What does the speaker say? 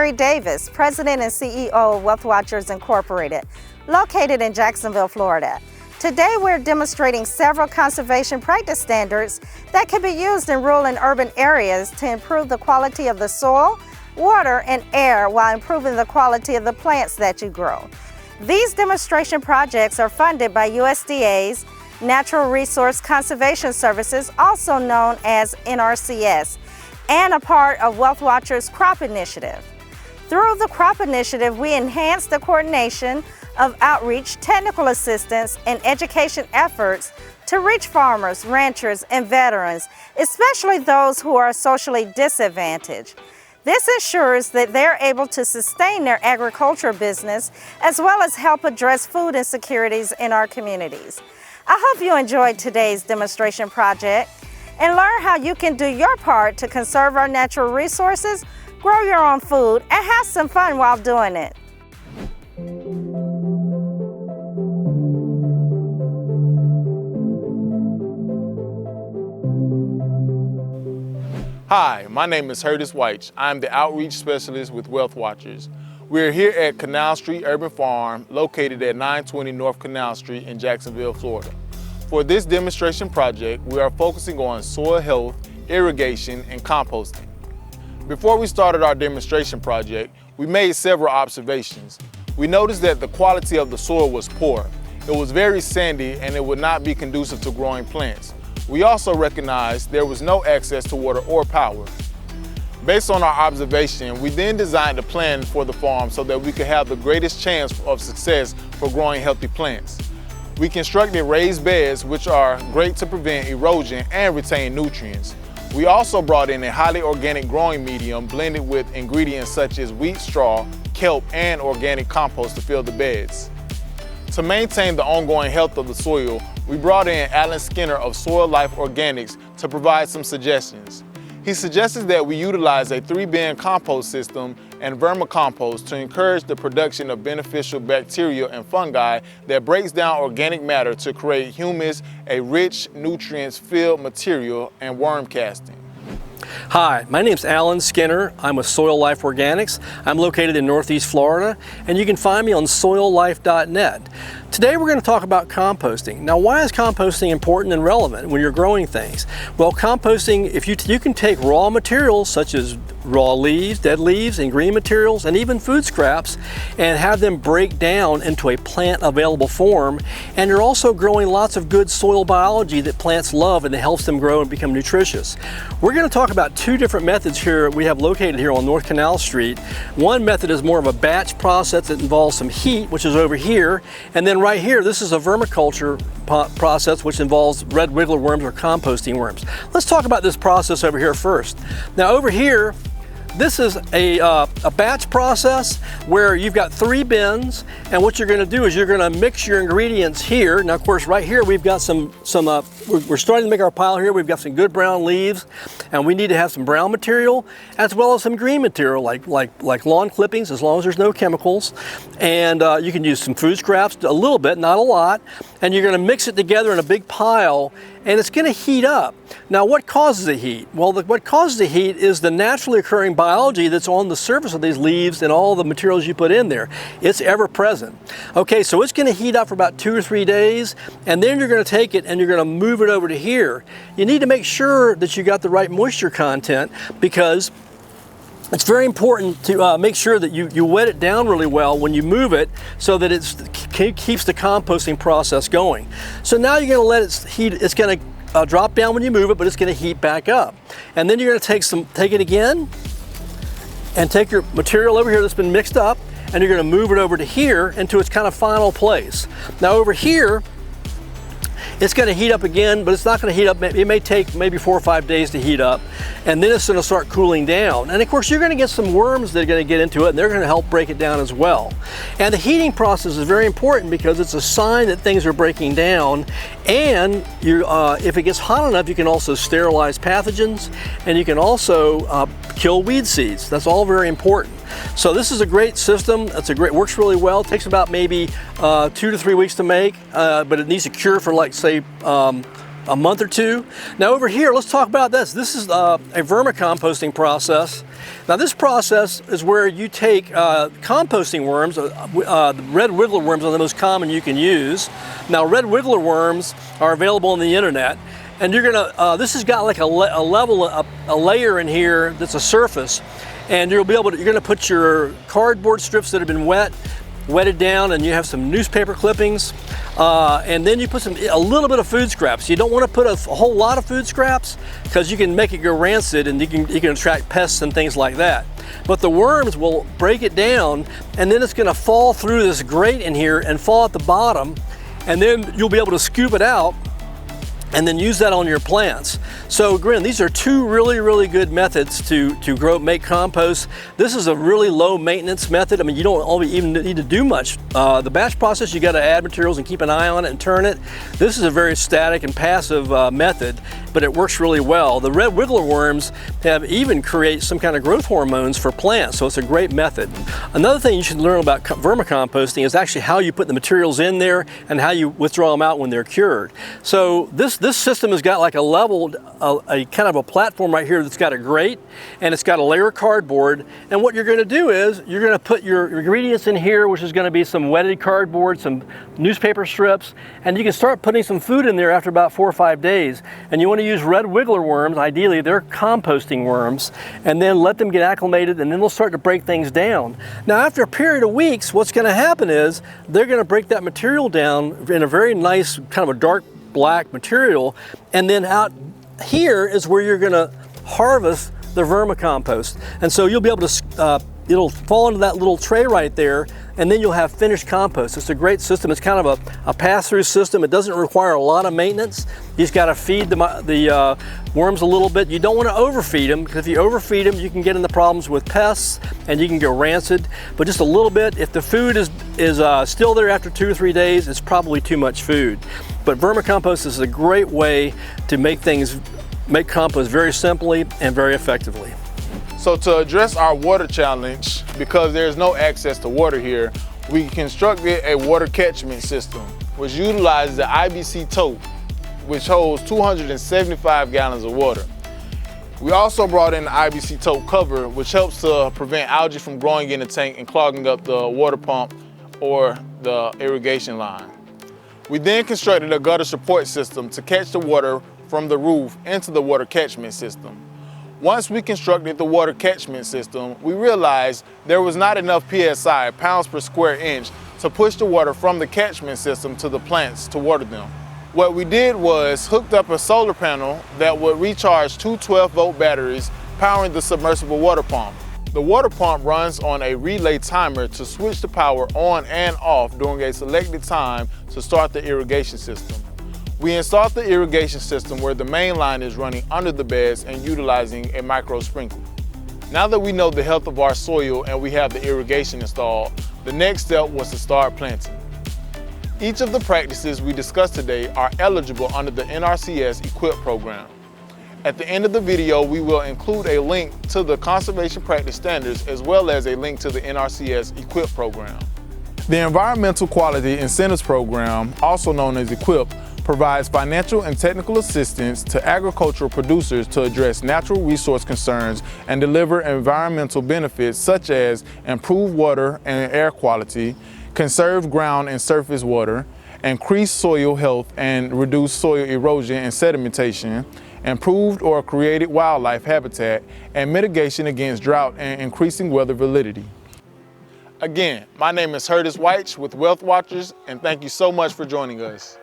Mary Davis, President and CEO of Wealth Watchers Incorporated, located in Jacksonville, Florida. Today we're demonstrating several conservation practice standards that can be used in rural and urban areas to improve the quality of the soil, water, and air while improving the quality of the plants that you grow. These demonstration projects are funded by USDA's Natural Resource Conservation Services, also known as NRCS, and a part of Wealth Watchers Crop Initiative. Through the Crop Initiative, we enhance the coordination of outreach, technical assistance, and education efforts to reach farmers, ranchers, and veterans, especially those who are socially disadvantaged. This ensures that they're able to sustain their agricultural business as well as help address food insecurities in our communities. I hope you enjoyed today's demonstration project and learn how you can do your part to conserve our natural resources, grow your own food, and have some fun while doing it. Hi, my name is Curtis White. I'm the Outreach Specialist with Wealth Watchers. We're here at Canal Street Urban Farm, located at 920 North Canal Street in Jacksonville, Florida. For this demonstration project, we are focusing on soil health, irrigation, and composting. Before we started our demonstration project, we made several observations. We noticed that the quality of the soil was poor. It was very sandy and it would not be conducive to growing plants. We also recognized there was no access to water or power. Based on our observation, we then designed a plan for the farm so that we could have the greatest chance of success for growing healthy plants. We constructed raised beds, which are great to prevent erosion and retain nutrients. We also brought in a highly organic growing medium blended with ingredients such as wheat straw, kelp, and organic compost to fill the beds. To maintain the ongoing health of the soil, we brought in Alan Skinner of Soil Life Organics to provide some suggestions. He suggested that we utilize a 3-bin compost system and vermicompost to encourage the production of beneficial bacteria and fungi that breaks down organic matter to create humus, a rich, nutrients-filled material, and worm casting. Hi, my name is Alan Skinner. I'm with Soil Life Organics. I'm located in Northeast Florida, and you can find me on soillife.net. Today we're going to talk about composting. Now, why is composting important and relevant when you're growing things? Well, composting, if you can take raw materials such as raw leaves, dead leaves, and green materials, and even food scraps, and have them break down into a plant available form, and you're also growing lots of good soil biology that plants love and it helps them grow and become nutritious. We're going to talk about 2 different methods here we have located here on North Canal Street. One method is more of a batch process that involves some heat, which is over here, and then right here, this is a vermiculture process which involves red wiggler worms or composting worms. Let's talk about this process over here first. Now over here, this is a batch process where you've got 3 bins, and what you're going to do is you're going to mix your ingredients here. Now, of course, right here we've got we're starting to make our pile here. We've got some good brown leaves, and we need to have some brown material as well as some green material like lawn clippings, as long as there's no chemicals. And you can use some food scraps, a little bit, not a lot, and you're going to mix it together in a big pile, and it's going to heat up. Now, what causes the heat? Well, what causes the heat is the naturally occurring biology that's on the surface of these leaves and all the materials you put in there. It's ever present. Okay, so it's going to heat up for about 2 or 3 days, and then you're going to take it and you're going to move it over to here. You need to make sure that you got the right moisture content, because it's very important to make sure that you wet it down really well when you move it, so that it keeps the composting process going. So now you're going to let it heat. It's going to drop down when you move it, but it's going to heat back up. And then you're going to take it again and take your material over here that's been mixed up, and you're going to move it over to here into its kind of final place. Now over here, it's going to heat up again, but it's not going to heat up. It may take maybe 4 or 5 days to heat up, and then it's going to start cooling down. And of course, you're going to get some worms that are going to get into it, and they're going to help break it down as well. And the heating process is very important because it's a sign that things are breaking down. And if it gets hot enough, you can also sterilize pathogens, and you can also kill weed seeds. That's all very important. So this is a great system. Works really well. It takes about maybe 2 to 3 weeks to make, but it needs to cure for, like, say, a month or 2. Now over here, let's talk about this. This is a vermicomposting process Now this process is where you take composting worms, the red wiggler worms are the most common you can use. Now red wiggler worms are available on the internet, and you're gonna, this has got like a layer in here that's a surface, and you're gonna put your cardboard strips that have been wetted down, and you have some newspaper clippings, and then you put a little bit of food scraps. You don't want to put a whole lot of food scraps because you can make it go rancid and you can attract pests and things like that. But the worms will break it down, and then it's going to fall through this grate in here and fall at the bottom, and then you'll be able to scoop it out and then use that on your plants. So again, these are two really good methods to make compost. This is a really low maintenance method. I mean, you don't even need to do much. The batch process, you got to add materials and keep an eye on it and turn it. This is a very static and passive method, but it works really well. The red wiggler worms even create some kind of growth hormones for plants, so it's a great method. Another thing you should learn about vermicomposting is actually how you put the materials in there and how you withdraw them out when they're cured. So this system has got like a kind of a platform right here that's got a grate, and it's got a layer of cardboard. And what you're going to do is you're going to put your ingredients in here, which is going to be some wetted cardboard, some newspaper strips, and you can start putting some food in there after about 4 or 5 days. And you want to use red wiggler worms. Ideally, they're composting worms, and then let them get acclimated, and then they'll start to break things down. Now, after a period of weeks, what's going to happen is they're going to break that material down in a very nice kind of a dark black material, and then out here is where you're going to harvest the vermicompost. And so you'll be able to, it'll fall into that little tray right there, and then you'll have finished compost. It's a great system. It's kind of a pass-through system. It doesn't require a lot of maintenance. You just got to feed the worms a little bit. You don't want to overfeed them, because if you overfeed them, you can get into problems with pests and you can go rancid. But just a little bit. If the food is still there after 2 or 3 days, it's probably too much food. But vermicompost is a great way to make compost very simply and very effectively. So to address our water challenge, because there's no access to water here, we constructed a water catchment system, which utilizes the IBC tote, which holds 275 gallons of water. We also brought in the IBC tote cover, which helps to prevent algae from growing in the tank and clogging up the water pump or the irrigation line. We then constructed a gutter support system to catch the water from the roof into the water catchment system. Once we constructed the water catchment system, we realized there was not enough PSI, pounds per square inch, to push the water from the catchment system to the plants to water them. What we did was hooked up a solar panel that would recharge 2 12-volt batteries powering the submersible water pump. The water pump runs on a relay timer to switch the power on and off during a selected time to start the irrigation system. We installed the irrigation system where the main line is running under the beds and utilizing a micro sprinkler. Now that we know the health of our soil and we have the irrigation installed, the next step was to start planting. Each of the practices we discussed today are eligible under the NRCS EQIP program. At the end of the video, we will include a link to the Conservation Practice Standards as well as a link to the NRCS EQIP program. The Environmental Quality Incentives Program, also known as EQIP, provides financial and technical assistance to agricultural producers to address natural resource concerns and deliver environmental benefits such as improved water and air quality, conserve ground and surface water, increase soil health and reduce soil erosion and sedimentation, improved or created wildlife habitat, and mitigation against drought and increasing weather validity. Again, my name is Curtis White with Wealth Watchers, and thank you so much for joining us.